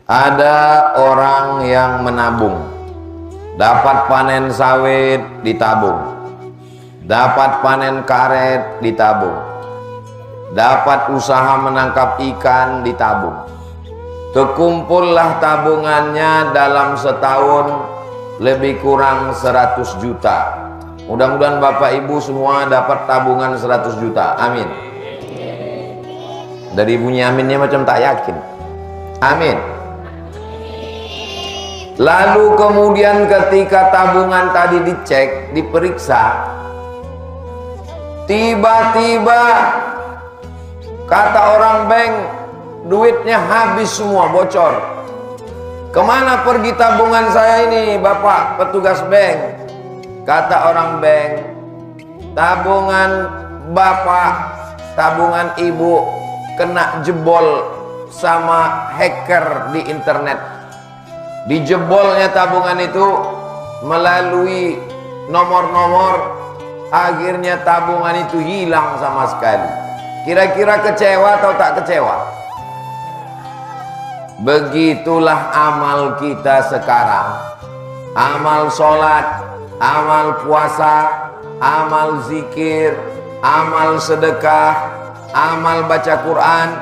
Ada orang yang menabung, dapat panen sawit ditabung, dapat panen karet ditabung, dapat usaha menangkap ikan ditabung. Kekumpullah tabungannya dalam setahun lebih kurang 100 juta. Mudah-mudahan Bapak Ibu semua dapat tabungan 100 juta. Amin. Dari bunyi aminnya macam tak yakin. Amin. Lalu kemudian ketika tabungan tadi dicek, diperiksa, tiba-tiba kata orang bank, duitnya habis semua, bocor. Kemana pergi tabungan saya ini, Bapak petugas bank? Kata orang bank, tabungan Bapak, tabungan Ibu kena jebol sama hacker di internet. Dijebolnya tabungan itu melalui nomor-nomor, akhirnya tabungan itu hilang sama sekali. Kira-kira kecewa atau tak kecewa? Begitulah amal kita sekarang. Amal sholat, amal puasa, amal zikir, amal sedekah, amal baca Quran,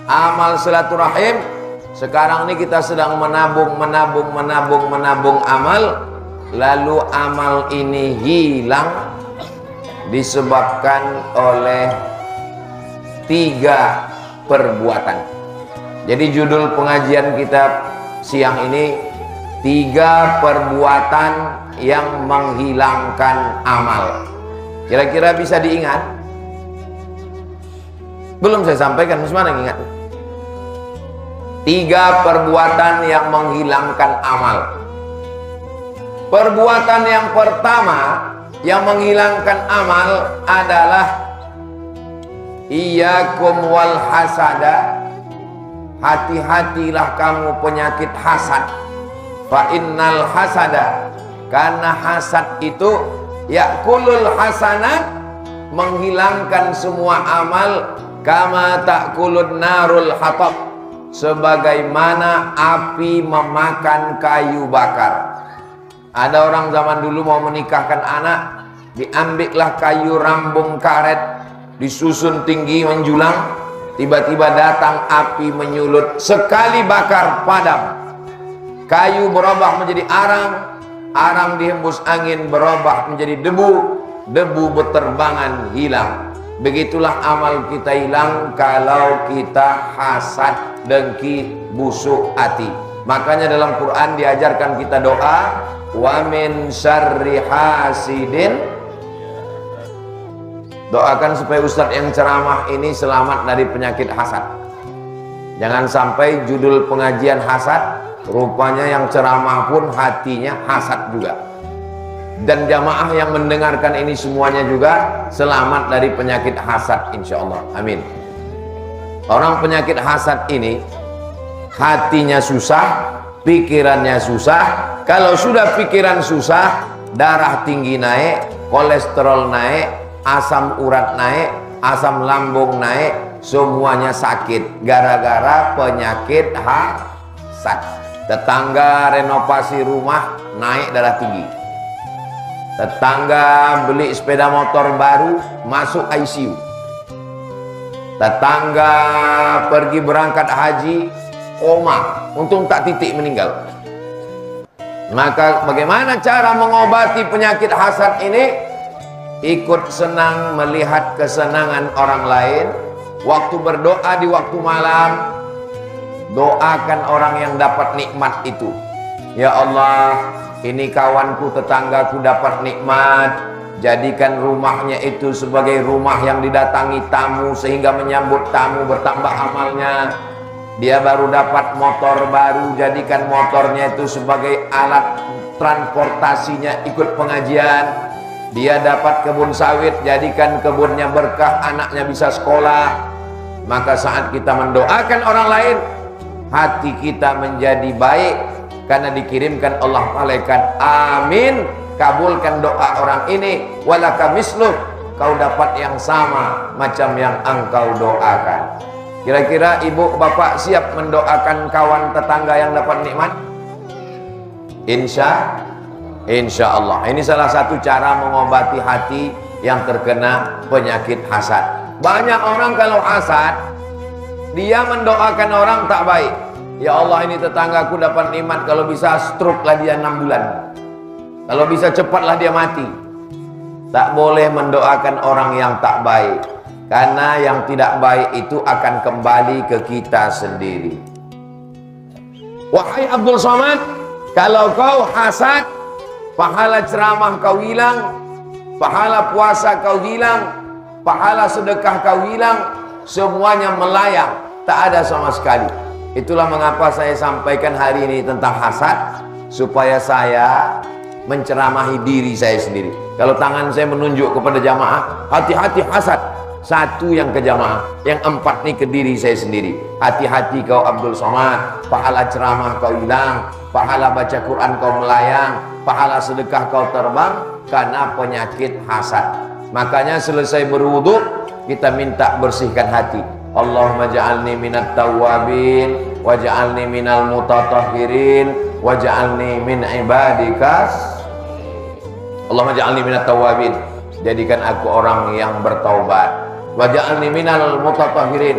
amal silaturahim. Sekarang ini kita sedang menabung amal, lalu amal ini hilang disebabkan oleh 3 perbuatan. Jadi judul pengajian kita siang ini 3 perbuatan yang menghilangkan amal. Kira-kira bisa diingat? Belum saya sampaikan, mana yang ingat? 3 perbuatan yang menghilangkan amal. Perbuatan yang pertama yang menghilangkan amal adalah iyyakum wal hasada. Hati-hatilah kamu penyakit hasad. Fa innal hasada, karena hasad itu yakulul hasanat, menghilangkan semua amal, kama takulun narul hatab, sebagaimana api memakan kayu bakar. Ada orang zaman dulu mau menikahkan anak, diambillah kayu rambung karet, disusun tinggi menjulang, tiba-tiba datang api menyulut, sekali bakar padam. Kayu berubah menjadi arang, arang dihembus angin berubah menjadi debu, debu berterbangan hilang. Begitulah amal kita hilang kalau kita hasad, dengki, busuk hati. Makanya dalam Quran diajarkan kita doa, wa min syarri hasidin. Doakan supaya Ustadz yang ceramah ini selamat dari penyakit hasad. Jangan sampai judul pengajian hasad, rupanya yang ceramah pun hatinya hasad juga. Dan jamaah yang mendengarkan ini semuanya juga selamat dari penyakit hasad, insya Allah. Amin. Orang penyakit hasad ini hatinya susah, pikirannya susah. Kalau sudah pikiran susah, darah tinggi naik, kolesterol naik, asam urat naik, asam lambung naik, semuanya sakit gara-gara penyakit hasad. Tetangga renovasi rumah naik darah tinggi. Tetangga beli sepeda motor baru masuk ICU. Tetangga pergi berangkat haji koma, untung tak titik meninggal. Maka bagaimana cara mengobati penyakit hasad ini? Ikut senang melihat kesenangan orang lain. Waktu berdoa di waktu malam, doakan orang yang dapat nikmat itu. Ya Allah, ini kawanku, tetanggaku dapat nikmat, jadikan rumahnya itu sebagai rumah yang didatangi tamu, sehingga menyambut tamu bertambah amalnya. Dia baru dapat motor baru, jadikan motornya itu sebagai alat transportasinya ikut pengajian. Dia dapat kebun sawit, jadikan kebunnya berkah, anaknya bisa sekolah. Maka saat kita mendoakan orang lain, hati kita menjadi baik, karena dikirimkan Allah malaikat, amin, kabulkan doa orang ini, walaka misluh, kau dapat yang sama macam yang engkau doakan. Kira-kira ibu bapak siap mendoakan kawan tetangga yang dapat nikmat? Insya Allah. Ini salah satu cara mengobati hati yang terkena penyakit hasad. Banyak orang kalau hasad, dia mendoakan orang tak baik. Ya Allah, ini tetanggaku dapat nikmat, kalau bisa stroke lah dia 6 bulan. Kalau bisa cepatlah dia mati. Tak boleh mendoakan orang yang tak baik, karena yang tidak baik itu akan kembali ke kita sendiri. Wahai Abdul Somad, kalau kau hasad, pahala ceramah kau hilang, pahala puasa kau hilang, pahala sedekah kau hilang, semuanya melayang, tak ada sama sekali. Itulah mengapa saya sampaikan hari ini tentang hasad, supaya saya menceramahi diri saya sendiri. Kalau tangan saya menunjuk kepada jamaah, hati-hati hasad. Satu yang ke jamaah, yang 4 nih ke diri saya sendiri. Hati-hati kau Abdul Somad, pahala ceramah kau hilang, pahala baca Quran kau melayang, pahala sedekah kau terbang, karena penyakit hasad. Makanya selesai berwudu, kita minta bersihkan hati. Allahumma ja'alni minat tawwabin, waj'alni minal mutatahhirin, waj'alni min ibadikas. Allahumma ja'alni minat tawwabin, jadikan aku orang yang bertaubat. Waj'alni minal mutatahhirin,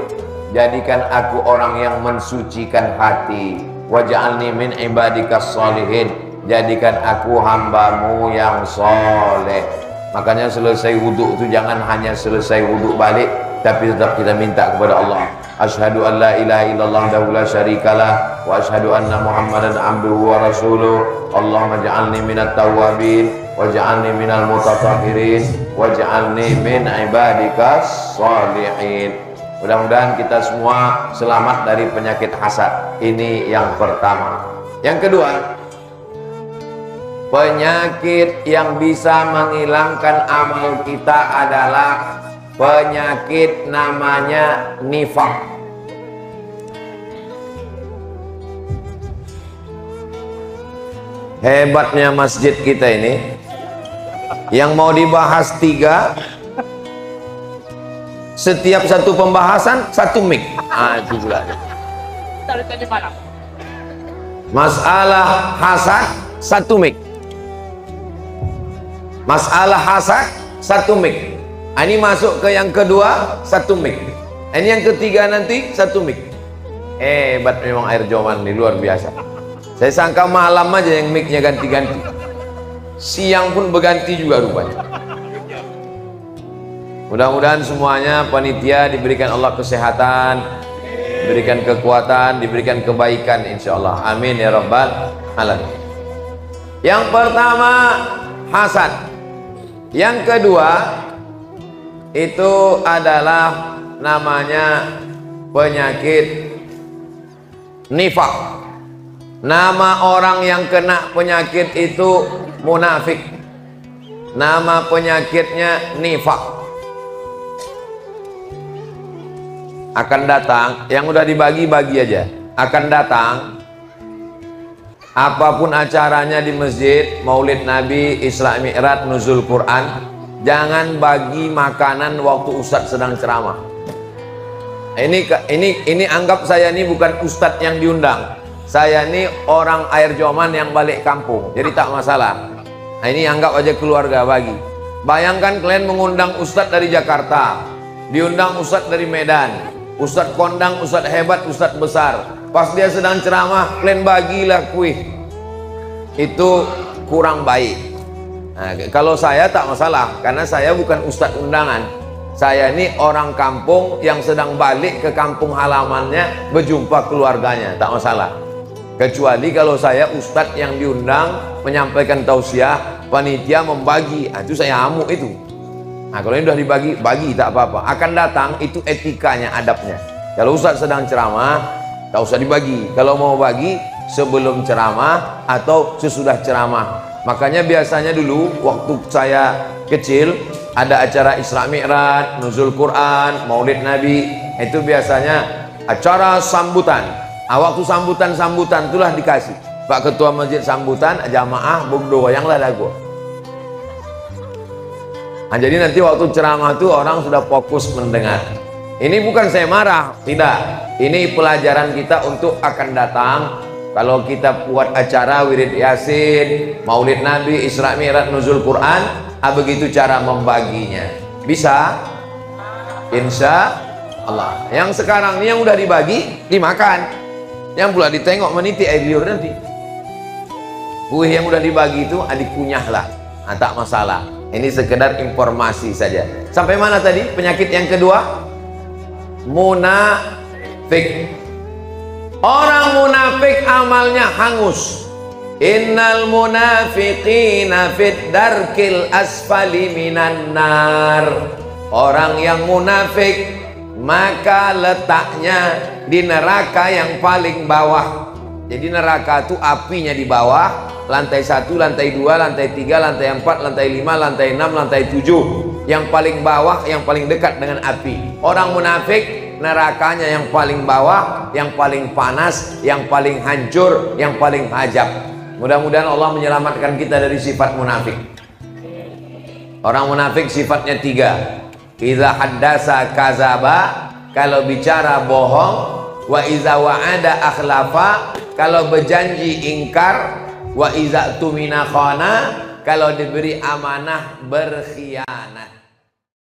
jadikan aku orang yang mensucikan hati. Waj'alni min ibadikas sholihin, jadikan aku hambamu yang soleh. Makanya selesai wudhu itu jangan hanya selesai wudhu balik, tapi tetap kita minta kepada Allah. Asyhadu an la ilaha illallah wahdahu la syarikalah wa asyhadu anna Muhammadan abduhu wa rasuluh. Allahumma ja'alni minat tawwabin waj'alni minal mutatahhirin waj'alni min ibadikas sholihin. Mudah-mudahan kita semua selamat dari penyakit hasad. Ini yang pertama. Yang kedua, penyakit yang bisa menghilangkan amal kita adalah penyakit namanya nifaq. Hebatnya masjid kita ini, yang mau dibahas 3, setiap satu pembahasan 1 mic. Itu pula. Masalah hasad 1 mic. Masalah hasad 1 mic. Ini masuk ke yang kedua 1 mic. Ini yang ketiga nanti 1 mic. Hebat memang air Joman ini, luar biasa. Saya sangka malam aja yang mic-nya ganti-ganti. Siang pun berganti juga rupanya. Mudah-mudahan semuanya panitia diberikan Allah kesehatan, diberikan kekuatan, diberikan kebaikan insyaallah. Amin ya rabbal alamin. Yang pertama hasad. Yang kedua itu adalah namanya penyakit nifaq. Nama orang yang kena penyakit itu munafik. Nama penyakitnya nifaq. Akan datang, yang udah dibagi-bagi aja. Akan datang, apapun acaranya di masjid, Maulid Nabi, Isra Mi'raj, Nuzul Quran, jangan bagi makanan waktu ustadz sedang ceramah. Ini anggap saya ini bukan ustadz yang diundang. Saya ini orang air Joman yang balik kampung, jadi tak masalah. Nah, ini anggap aja keluarga bagi. Bayangkan kalian mengundang ustadz dari Jakarta, diundang ustadz dari Medan, ustadz kondang, ustadz hebat, ustadz besar. Pas dia sedang ceramah, kalian bagilah kuih. Itu kurang baik. Nah, kalau saya tak masalah, karena saya bukan ustadz undangan. Saya ini orang kampung yang sedang balik ke kampung halamannya, berjumpa keluarganya, tak masalah. Kecuali kalau saya ustadz yang diundang menyampaikan tausiah, panitia membagi, itu saya amuk itu. Nah, kalau ini sudah dibagi, bagi tak apa-apa. Akan datang itu etikanya, adabnya. Kalau ustadz sedang ceramah, tak usah dibagi. Kalau mau bagi, sebelum ceramah atau sesudah ceramah. Makanya biasanya dulu waktu saya kecil ada acara Isra Mi'raj, Nuzul Quran, Maulid Nabi, itu biasanya acara sambutan. Waktu sambutan itulah dikasih Pak Ketua Masjid sambutan, jamaah bugdo wayanglah lagu. Nah, jadi nanti waktu ceramah itu orang sudah fokus mendengar. Ini bukan saya marah, tidak. Ini pelajaran kita untuk akan datang. Kalau kita buat acara wirid yasin, maulid nabi, Isra Mi'raj, nuzul Quran, begitu cara membaginya. Bisa? Insya Allah. Yang sekarang ini yang udah dibagi, dimakan. Yang pula ditengok meniti air liur nanti. Kue yang udah dibagi itu dikunyahlah. Tak masalah. Ini sekedar informasi saja. Sampai mana tadi? Penyakit yang kedua? Munafik. Orang munafik amalnya hangus. Innal munafiqina fid darkil asfali minan nar. Orang yang munafik maka letaknya di neraka yang paling bawah. Jadi neraka itu apinya di bawah, lantai 1, lantai 2, lantai 3, lantai 4, lantai 5, lantai 6, lantai 7. Yang paling bawah, yang paling dekat dengan api. Orang munafik nerakanya yang paling bawah, yang paling panas, yang paling hancur, yang paling hajab. Mudah-mudahan Allah menyelamatkan kita dari sifat munafik. Orang munafik sifatnya 3. Idza haddasa kazaba, kalau bicara bohong. Wa iza wa'ada akhlafa, kalau berjanji ingkar. Wa iza tumina khana, kalau diberi amanah berkhianat.